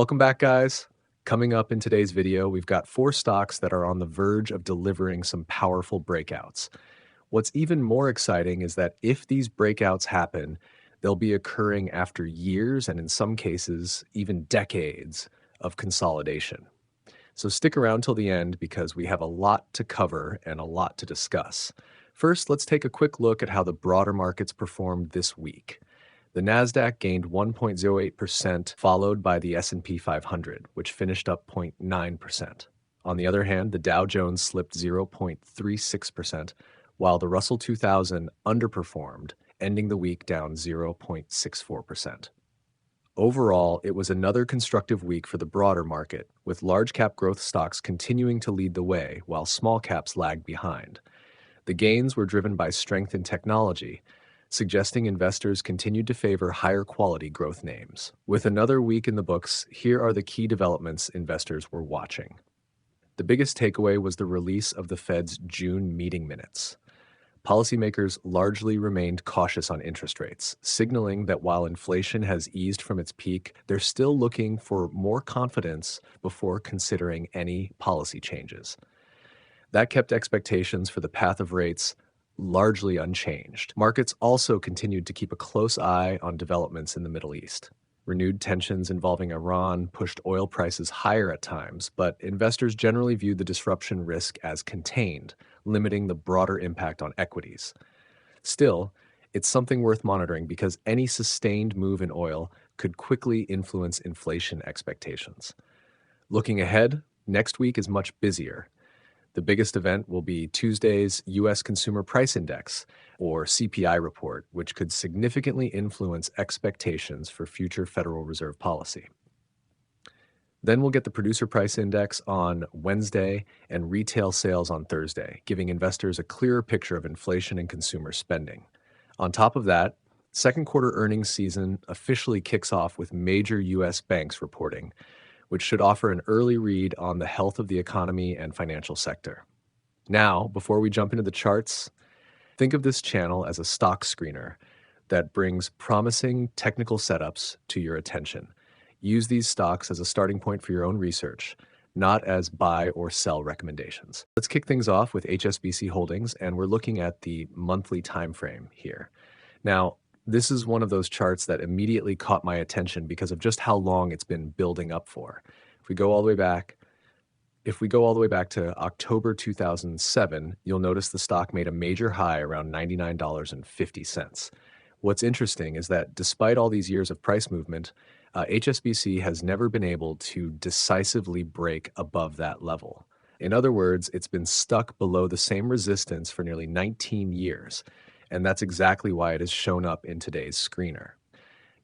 Welcome back, guys. Coming up in today's video, we've got 4 stocks that are on the verge of delivering some powerful breakouts. What's even more exciting is that if these breakouts happen, they'll be occurring after years and in some cases, even decades of consolidation. So stick around till the end because we have a lot to cover and a lot to discuss. First, let's take a quick look at how the broader markets performed this week. The Nasdaq gained 1.08%, followed by the S&P 500, which finished up 0.9%. On the other hand, the Dow Jones slipped 0.36%, while the Russell 2000 underperformed, ending the week down 0.64%. Overall, it was another constructive week for the broader market, with large cap growth stocks continuing to lead the way while small caps lagged behind. The gains were driven by strength in technology, suggesting investors continued to favor higher quality growth names. With another week in the books, here are the key developments investors were watching. The biggest takeaway was the release of the Fed's June meeting minutes. Policymakers largely remained cautious on interest rates, signaling that while inflation has eased from its peak, they're still looking for more confidence before considering any policy changes. That kept expectations for the path of rates largely unchanged. Markets also continued to keep a close eye on developments in the Middle East. Renewed tensions involving Iran pushed oil prices higher at times, but investors generally viewed the disruption risk as contained, limiting the broader impact on equities. Still, it's something worth monitoring because any sustained move in oil could quickly influence inflation expectations. Looking ahead, next week is much busier. The biggest event will be Tuesday's U.S. Consumer Price Index, or CPI report, which could significantly influence expectations for future Federal Reserve policy. Then we'll get the Producer Price Index on Wednesday and retail sales on Thursday, giving investors a clearer picture of inflation and consumer spending. On top of that, second quarter earnings season officially kicks off with major U.S. banks reporting, which should offer an early read on the health of the economy and financial sector. Now, before we jump into the charts, think of this channel as a stock screener that brings promising technical setups to your attention. Use these stocks as a starting point for your own research, not as buy or sell recommendations. Let's kick things off with HSBC Holdings, and we're looking at the monthly time frame here. Now, this is one of those charts that immediately caught my attention because of just how long it's been building up for. If we go all the way back to October 2007, you'll notice the stock made a major high around $99.50. What's interesting is that despite all these years of price movement, HSBC has never been able to decisively break above that level. In other words, it's been stuck below the same resistance for nearly 19 years. And that's exactly why it has shown up in today's screener.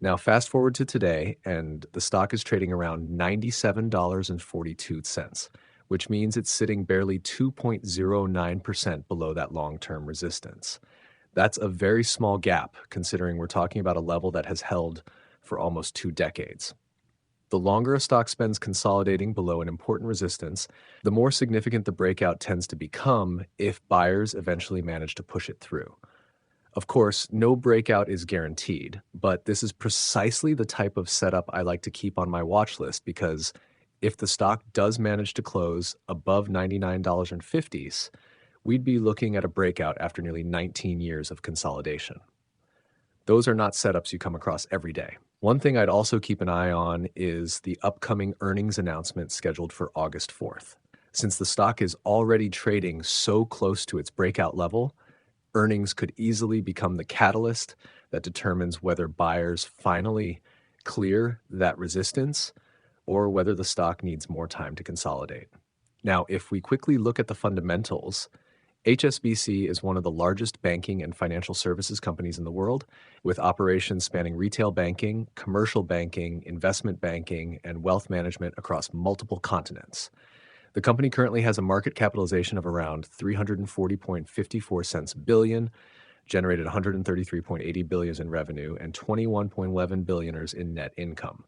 Now, fast forward to today, and the stock is trading around $97.42, which means it's sitting barely 2.09% below that long-term resistance. That's a very small gap, considering we're talking about a level that has held for almost 2 decades. The longer a stock spends consolidating below an important resistance, the more significant the breakout tends to become if buyers eventually manage to push it through. Of course, no breakout is guaranteed, but this is precisely the type of setup I like to keep on my watch list because if the stock does manage to close above $99.50, we'd be looking at a breakout after nearly 19 years of consolidation. Those are not setups you come across every day. One thing I'd also keep an eye on is the upcoming earnings announcement scheduled for August 4th. Since the stock is already trading so close to its breakout level, earnings could easily become the catalyst that determines whether buyers finally clear that resistance or whether the stock needs more time to consolidate. Now, if we quickly look at the fundamentals, HSBC is one of the largest banking and financial services companies in the world, with operations spanning retail banking, commercial banking, investment banking, and wealth management across multiple continents. The company currently has a market capitalization of around 340.54 cents billion, generated 133.80 billion in revenue, and 21.11 billionaires in net income.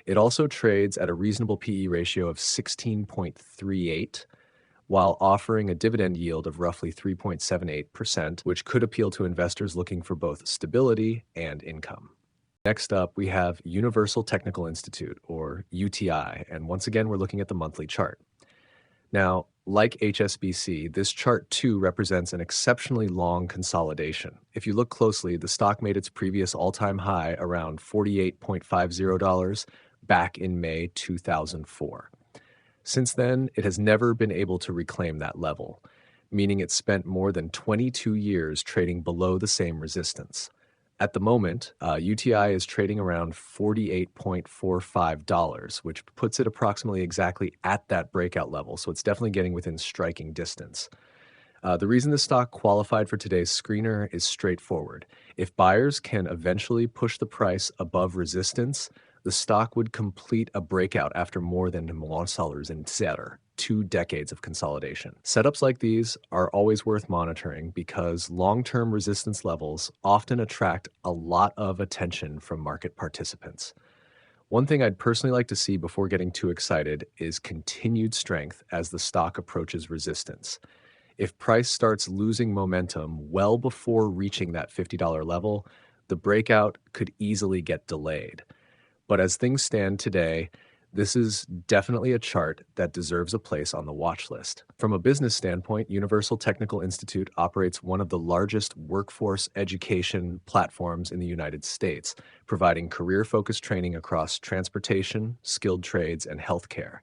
It also trades at a reasonable PE ratio of 16.38, while offering a dividend yield of roughly 3.78%, which could appeal to investors looking for both stability and income. Next up, we have Universal Technical Institute, or UTI, and once again, we're looking at the monthly chart. Now, like HSBC, this chart too represents an exceptionally long consolidation. If you look closely, the stock made its previous all-time high around $48.50 back in May 2004. Since then, it has never been able to reclaim that level, meaning it spent more than 22 years trading below the same resistance. At the moment, UTI is trading around $48.45, which puts it approximately exactly at that breakout level, so it's definitely getting within striking distance. The reason the stock qualified for today's screener is straightforward. If buyers can eventually push the price above resistance, the stock would complete a breakout after more than in 2 decades of consolidation. Setups like these are always worth monitoring because long-term resistance levels often attract a lot of attention from market participants. One thing I'd personally like to see before getting too excited is continued strength as the stock approaches resistance. If price starts losing momentum well before reaching that $50 level, the breakout could easily get delayed. But as things stand today, this is definitely a chart that deserves a place on the watch list. From a business standpoint, Universal Technical Institute operates one of the largest workforce education platforms in the United States, providing career-focused training across transportation, skilled trades, and healthcare.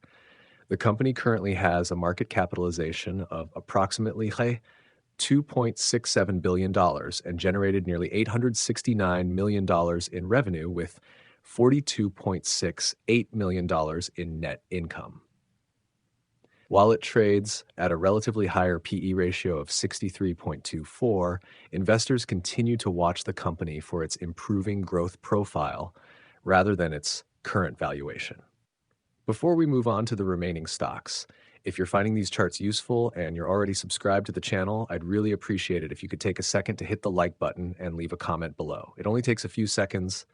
The company currently has a market capitalization of approximately $2.67 billion and generated nearly $869 million in revenue with $42.68 million in net income. While it trades at a relatively higher PE ratio of 63.24, investors continue to watch the company for its improving growth profile rather than its current valuation. Before we move on to the remaining stocks, if you're finding these charts useful and you're already subscribed to the channel, I'd really appreciate it if you could take a second to hit the like button and leave a comment below. It only takes a few seconds,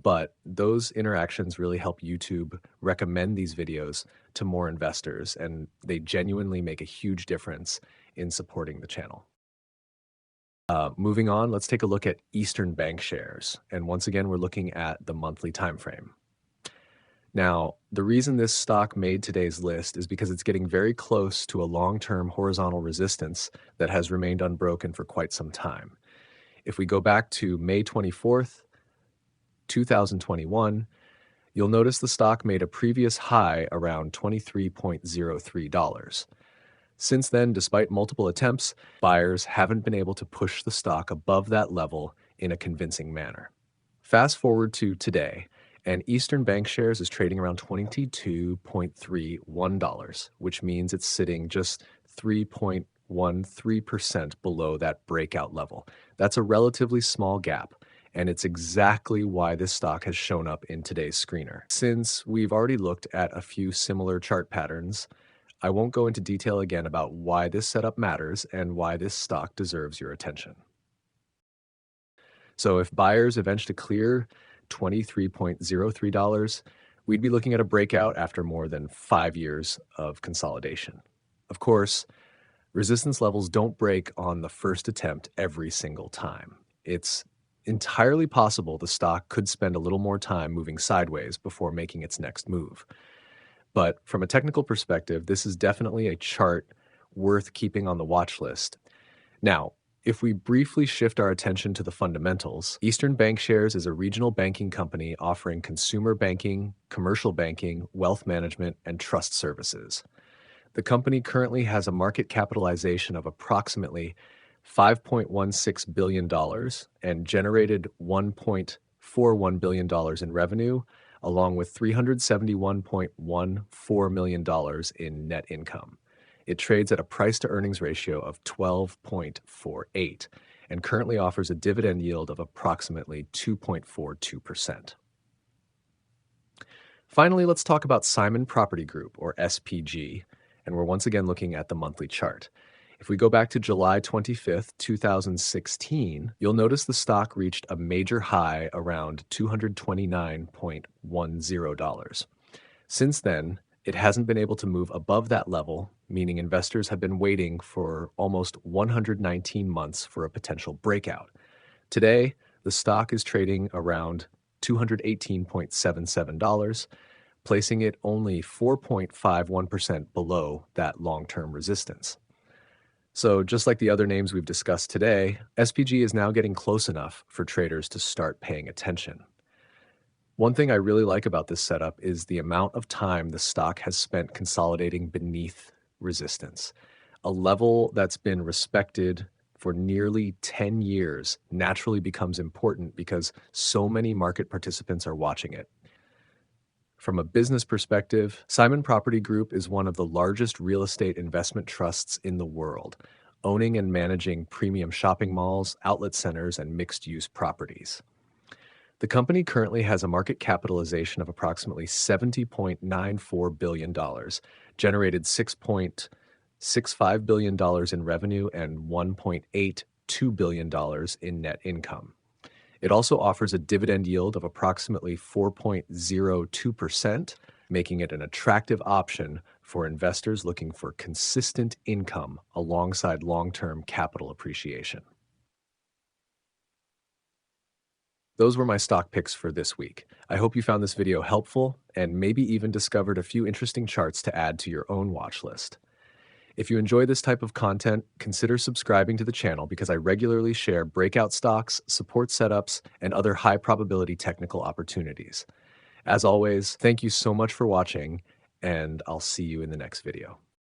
but those interactions really help YouTube recommend these videos to more investors, and they genuinely make a huge difference in supporting the channel. Moving on, let's take a look at Eastern Bankshares. And once again, we're looking at the monthly time frame. Now, the reason this stock made today's list is because it's getting very close to a long-term horizontal resistance that has remained unbroken for quite some time. If we go back to May 24th, 2021, you'll notice the stock made a previous high around $23.03. Since then, despite multiple attempts, buyers haven't been able to push the stock above that level in a convincing manner. Fast forward to today, and Eastern Bankshares is trading around $22.31, which means it's sitting just 3.13% below that breakout level. That's a relatively small gap, and it's exactly why this stock has shown up in today's screener. Since we've already looked at a few similar chart patterns, I won't go into detail again about why this setup matters and why this stock deserves your attention. So if buyers eventually clear $23.03, we'd be looking at a breakout after more than 5 years of consolidation. Of course, resistance levels don't break on the first attempt every single time. It's entirely possible the stock could spend a little more time moving sideways before making its next move. But from a technical perspective, this is definitely a chart worth keeping on the watch list. Now, if we briefly shift our attention to the fundamentals, Eastern Bankshares is a regional banking company offering consumer banking, commercial banking, wealth management, and trust services. The company currently has a market capitalization of approximately $5.16 billion and generated $1.41 billion in revenue, along with $371.14 million in net income. It trades at a price-to-earnings ratio of 12.48 and currently offers a dividend yield of approximately 2.42%. Finally, let's talk about Simon Property Group, or SPG, and we're once again looking at the monthly chart. If we go back to July 25th, 2016, you'll notice the stock reached a major high around $229.10. Since then, it hasn't been able to move above that level, meaning investors have been waiting for almost 119 months for a potential breakout. Today, the stock is trading around $218.77, placing it only 4.51% below that long-term resistance. So, just like the other names we've discussed today, SPG is now getting close enough for traders to start paying attention. One thing I really like about this setup is the amount of time the stock has spent consolidating beneath resistance. A level that's been respected for nearly 10 years naturally becomes important because so many market participants are watching it. From a business perspective, Simon Property Group is one of the largest real estate investment trusts in the world, owning and managing premium shopping malls, outlet centers, and mixed-use properties. The company currently has a market capitalization of approximately $70.94 billion, generated $6.65 billion in revenue, and $1.82 billion in net income. It also offers a dividend yield of approximately 4.02%, making it an attractive option for investors looking for consistent income alongside long-term capital appreciation. Those were my stock picks for this week. I hope you found this video helpful and maybe even discovered a few interesting charts to add to your own watch list. If you enjoy this type of content, consider subscribing to the channel because I regularly share breakout stocks, support setups, and other high probability technical opportunities. As always, thank you so much for watching, and I'll see you in the next video.